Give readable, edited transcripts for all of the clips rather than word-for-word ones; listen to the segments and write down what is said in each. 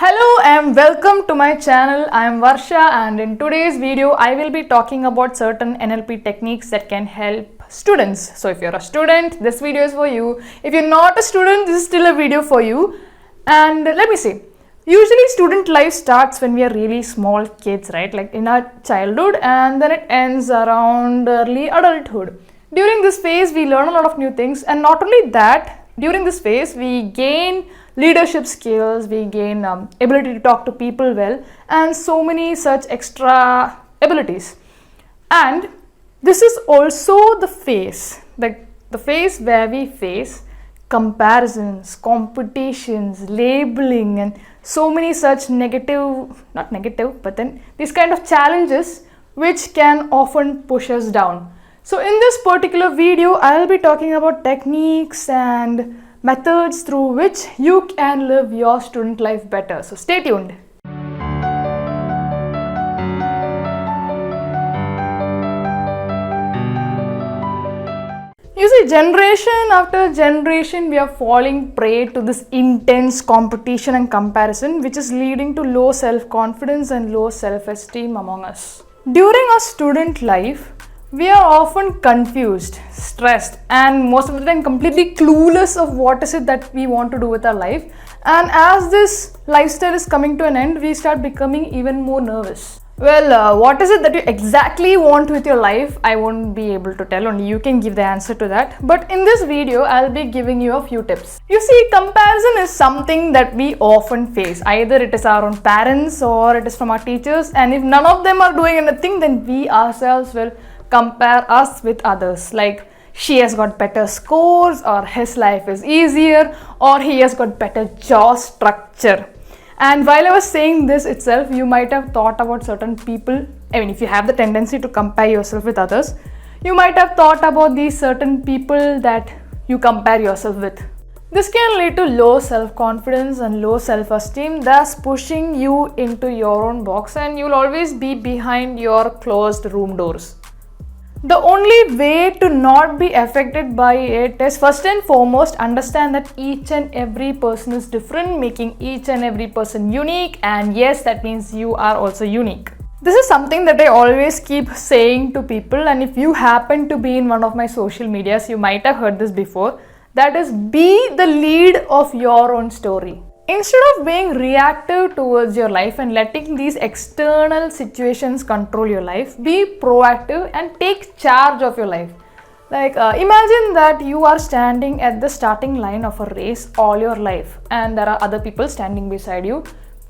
Hello and welcome to my channel. I am Varsha and in today's video I will be talking about certain NLP techniques that can help students. So if you're a student, this video is for you. If you're not a student, this is still a video for you. And let me see. Usually student life starts when we are really small kids, right? Like in our childhood, and then it ends around early adulthood. During this phase, we learn a lot of new things, and not only that, during this phase, we gain leadership skills, we gain ability to talk to people well, and so many such extra abilities. And this is also the phase, like the phase where we face comparisons, competitions, labeling, and so many such not negative, but then these kind of challenges which can often push us down. So in this particular video, I'll be talking about techniques and methods through which you can live your student life better. So stay tuned. You see, generation after generation, we are falling prey to this intense competition and comparison, which is leading to low self-confidence and low self-esteem among us. During our student life, we are often confused, stressed, and most of the time completely clueless of what is it that we want to do with our life. And as this lifestyle is coming to an end, we start becoming even more nervous. Well, what is it that you exactly want with your life? I won't be able to tell, only you can give the answer to that. But in this video, I'll be giving you a few tips. You see, comparison is something that we often face. Either it is our own parents or it is from our teachers. And if none of them are doing anything, then we ourselves will compare us with others, like she has got better scores, or his life is easier, or he has got better jaw structure. And while I was saying this itself, you might have thought about certain people. I mean, if you have the tendency to compare yourself with others, you might have thought about these certain people that you compare yourself with. This can lead to low self-confidence and low self-esteem, thus pushing you into your own box, and you'll always be behind your closed room doors. The only way to not be affected by it is, first and foremost, understand that each and every person is different, making each and every person unique, and yes, that means you are also unique. This is something that I always keep saying to people, and if you happen to be in one of my social medias, you might have heard this before. That is, be the lead of your own story. Instead of being reactive towards your life and letting these external situations control your life, be proactive and take charge of your life. Like imagine that you are standing at the starting line of a race all your life, and there are other people standing beside you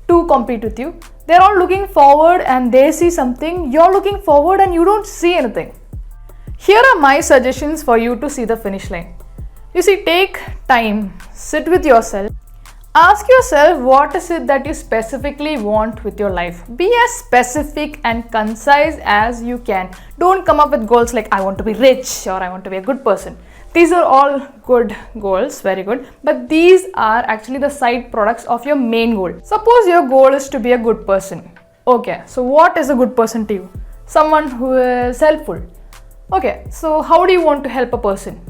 to compete with you. They're all looking forward and they see something, you're looking forward and you don't see anything. Here are my suggestions for you to see the finish line. You see, take time, sit with yourself. Ask yourself, what is it that you specifically want with your life? Be as specific and concise as you can. Don't come up with goals like I want to be rich or I want to be a good person. These are all good goals, very good. But these are actually the side products of your main goal. Suppose your goal is to be a good person. Okay, so what is a good person to you? Someone who is helpful. Okay, so how do you want to help a person?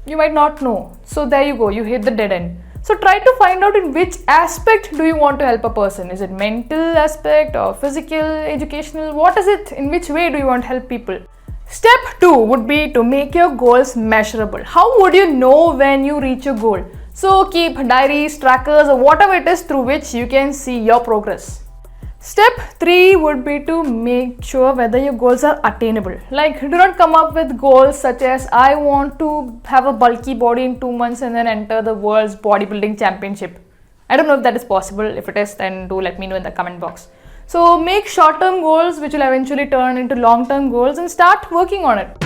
You might not know. So there you go, you hit the dead end. So try to find out in which aspect do you want to help a person. Is it mental aspect or physical, educational? What is it? In which way do you want to help people? Step 2 would be to make your goals measurable. How would you know when you reach your goal? So keep diaries, trackers, or whatever it is through which you can see your progress. Step 3 would be to make sure whether your goals are attainable. Like, do not come up with goals such as I want to have a bulky body in 2 months and then enter the world's bodybuilding championship. I don't know if that is possible. If it is, then do let me know in the comment box. So make short-term goals which will eventually turn into long-term goals and start working on it.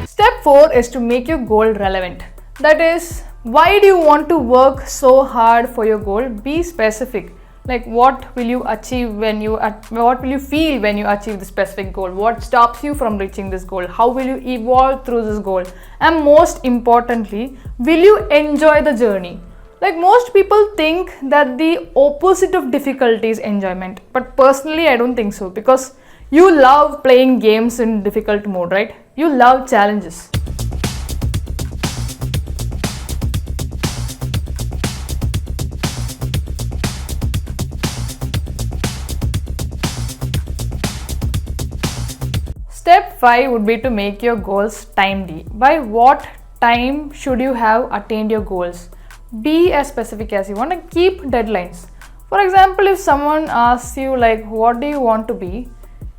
Step 4 is to make your goal relevant. That is, why do you want to work so hard for your goal? Be specific. Like, what will you achieve what will you feel when you achieve the specific goal? What stops you from reaching this goal? How will you evolve through this goal? And most importantly, will you enjoy the journey? Like most people think that the opposite of difficulty is enjoyment, but personally I don't think so, because you love playing games in difficult mode, right? You love challenges. Step 5 would be to make your goals timed. By what time should you have attained your goals? Be as specific as you want and keep deadlines. For example, if someone asks you like, what do you want to be?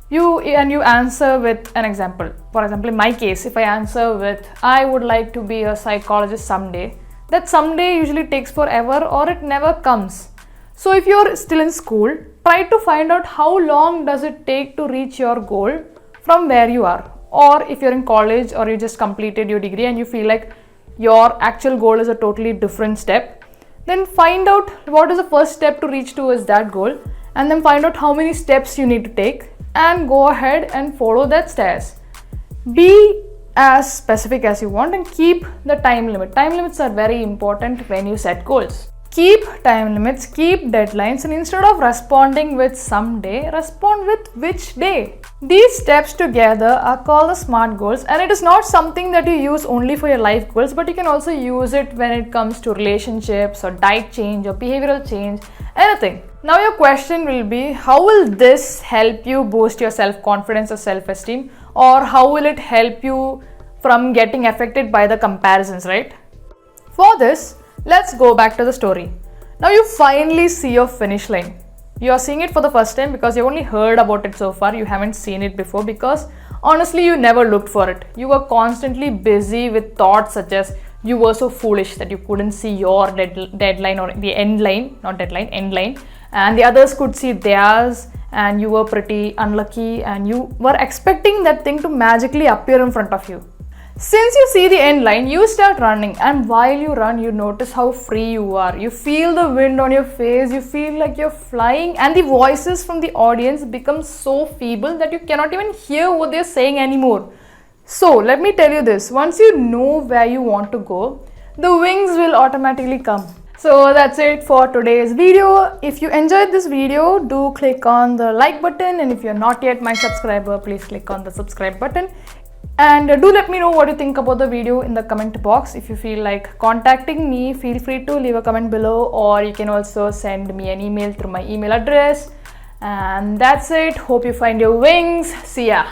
You answer with an example. For example, in my case, if I answer with, I would like to be a psychologist someday, that someday usually takes forever or it never comes. So if you're still in school, try to find out how long does it take to reach your goal from where you are. Or if you're in college or you just completed your degree and you feel like your actual goal is a totally different step, then find out what is the first step to reach towards that goal, and then find out how many steps you need to take and go ahead and follow that stairs. Be as specific as you want and keep the time limit. Time limits are very important when you set goals. Keep time limits, keep deadlines, and instead of responding with someday, respond with which day. These steps together are called the SMART goals, and it is not something that you use only for your life goals, but you can also use it when it comes to relationships or diet change or behavioral change, anything. Now your question will be, how will this help you boost your self-confidence or self-esteem, or how will it help you from getting affected by the comparisons, right? For this, let's go back to the story. Now you finally see your finish line. You are seeing it for the first time because you only heard about it so far. You haven't seen it before because honestly you never looked for it. You were constantly busy with thoughts such as you were so foolish that you couldn't see your deadline or the end line, not deadline, end line, and the others could see theirs, and you were pretty unlucky and you were expecting that thing to magically appear in front of you. Since you see the end line, you start running, and while you run, you notice how free you are. You feel the wind on your face, you feel like you're flying, and the voices from the audience become so feeble that you cannot even hear what they're saying anymore. So, let me tell you this, once you know where you want to go, the wings will automatically come. So that's it for today's video. If you enjoyed this video, do click on the like button, and if you're not yet my subscriber, please click on the subscribe button. And do let me know what you think about the video in the comment box. If you feel like contacting me, feel free to leave a comment below, or you can also send me an email through my email address. And that's it. Hope you find your wings. See ya.